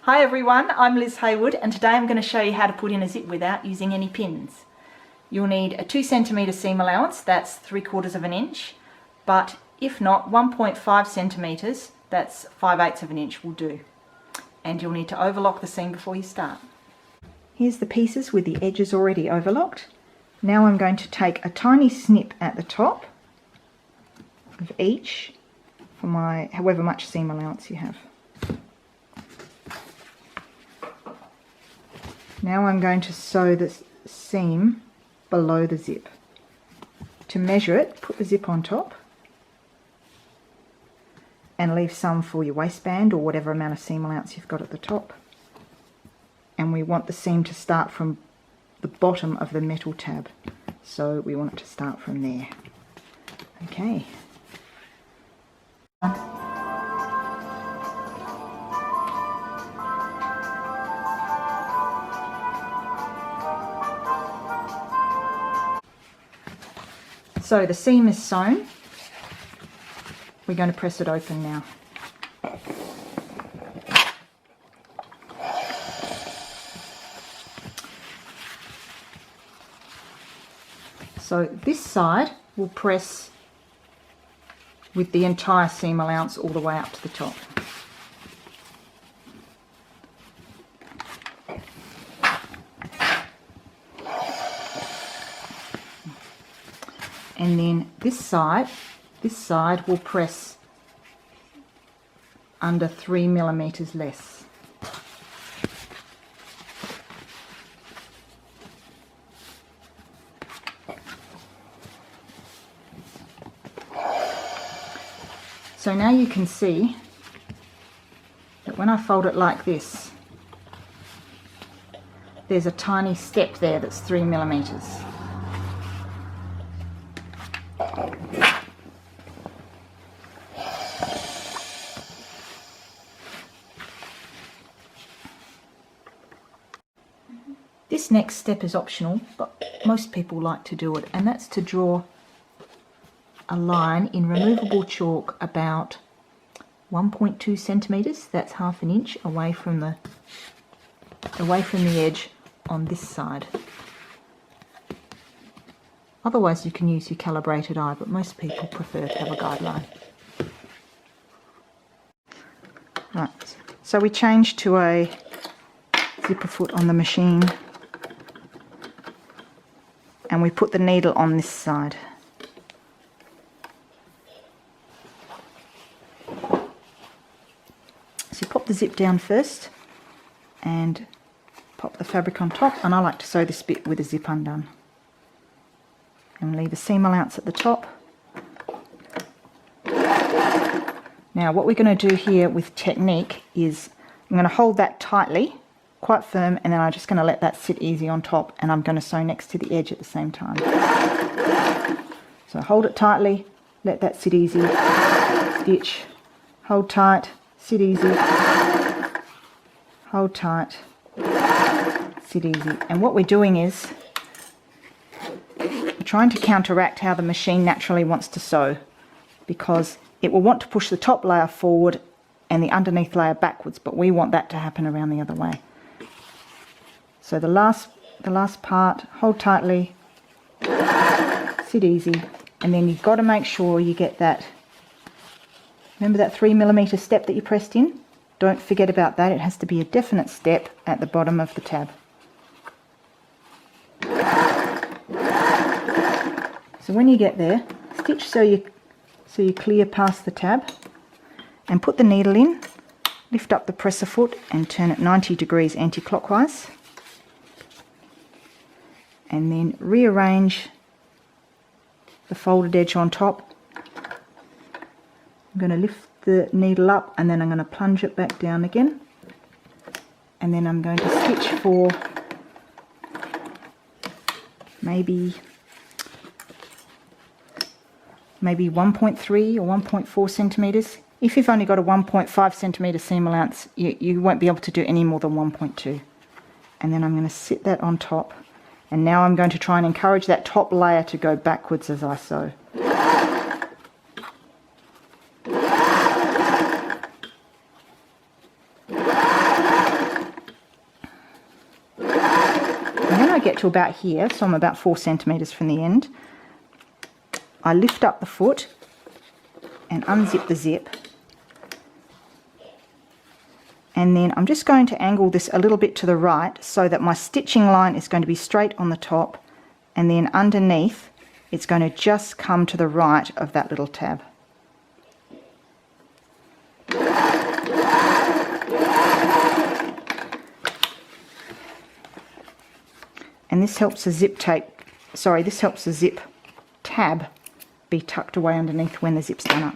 Hi everyone, I'm Liz Haywood and today I'm going to show you how to put in a zip without using any pins. You'll need a 2 centimetre seam allowance, that's 3/4 of an inch, but if not 1.5 centimetres, that's 5/8 of an inch will do. And you'll need to overlock the seam before you start. Here's the pieces with the edges already overlocked. Now I'm going to take a tiny snip at the top of each for my however much seam allowance you have. Now I'm going to sew the seam below the zip. To measure it, put the zip on top and leave some for your waistband or whatever amount of seam allowance you've got at the top. And we want the seam to start from the bottom of the metal tab. So we want it to start from there. Okay. So the seam is sewn. We're going to press it open now. So this side will press with the entire seam allowance all the way up to the top. And then this side will press under 3 millimeters less. So now you can see that when I fold it like this, there's a tiny step there that's 3 millimeters. This next step is optional, but most people like to do it, and that's to draw a line in removable chalk about 1.2 centimeters, that's half an inch away from the edge on this side. Otherwise you can use your calibrated eye, but most people prefer to have a guideline. Right, so we change to a zipper foot on the machine and we put the needle on this side. So you pop the zip down first and pop the fabric on top, and I like to sew this bit with a zip undone. And leave a seam allowance at the top. Now what we're going to do here with technique is I'm going to hold that tightly, quite firm, and then I'm just going to let that sit easy on top, and I'm going to sew next to the edge at the same time. So hold it tightly, let that sit easy, stitch, hold tight, sit easy, hold tight, sit easy. And what we're doing is we're trying to counteract how the machine naturally wants to sew, because it will want to push the top layer forward and the underneath layer backwards, but we want that to happen around the other way. So the last part, hold tightly, sit easy, and then you've got to make sure you get that, remember that 3 millimeter step that you pressed in? Don't forget about that, it has to be a definite step at the bottom of the tab. So when you get there, stitch so you clear past the tab, and put the needle in, lift up the presser foot and turn it 90 degrees anti-clockwise, and then rearrange the folded edge on top. I'm going to lift the needle up and then I'm going to plunge it back down again, and then I'm going to stitch for maybe 1.3 or 1.4 centimeters. If you've only got a 1.5 centimeter seam allowance, you won't be able to do any more than 1.2. And then I'm going to sit that on top, and now I'm going to try and encourage that top layer to go backwards as I sew. get to about here, so I'm about 4 centimetres from the end, I lift up the foot and unzip the zip. And then I'm just going to angle this a little bit to the right so that my stitching line is going to be straight on the top, and then underneath it's going to just come to the right of that little tab. And this helps the zip tab be tucked away underneath when the zip's done up.